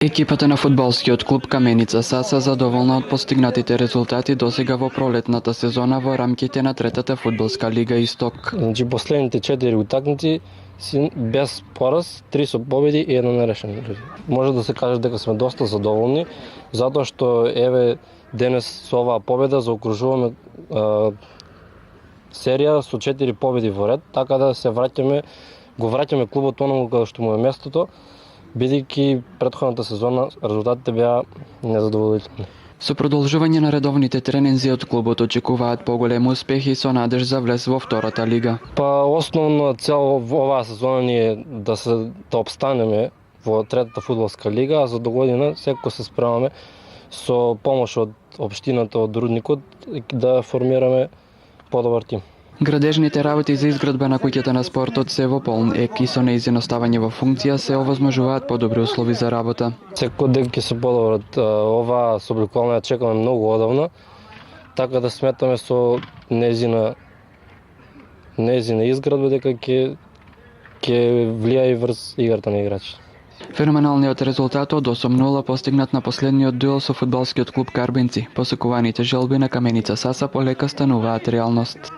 Екипата на фудбалскиот клуб Каменица Саса задоволна од постигнатите резултати досега во пролетната сезона во рамките на третата фудбалска лига Исток. Последните 4 утакмици без пораз, 3 со победи и 1 нерешен. Може да се каже дека сме доста задоволни, затоа што еве денес со оваа победа заокружуваме серија со 4 победи во ред, така да се го враќаме клубот онаму каде што му е местото, бидејќи претходната сезона резултатите беа незадоволителни. Со продолжување на редовните тренинзи од клубот очекуваат поголем успех и со надеж за влез во втората лига. Основна цел во оваа сезона ни е да опстанеме во третата фудбалска лига, а за догодина секако се спремаме со помош од општината, од Рудникот, да формираме подобар тим. Градежните работи за изградба на куќата на спортот се во полн ек и со нејзино ставање во функција се овозможуваат подобри услови за работа. Секој ден ќе се подобрат. Оваа собликувална ја чекаме многу одавна, така да сметаме со нејзина изградба дека ќе влијае и врз играта на играчите. Феноменалниот резултат од 8-0 постигнат на последниот дуел со фудбалскиот клуб Карбинци, посекуваните желби на Каменица Саса полека стануваат реалност.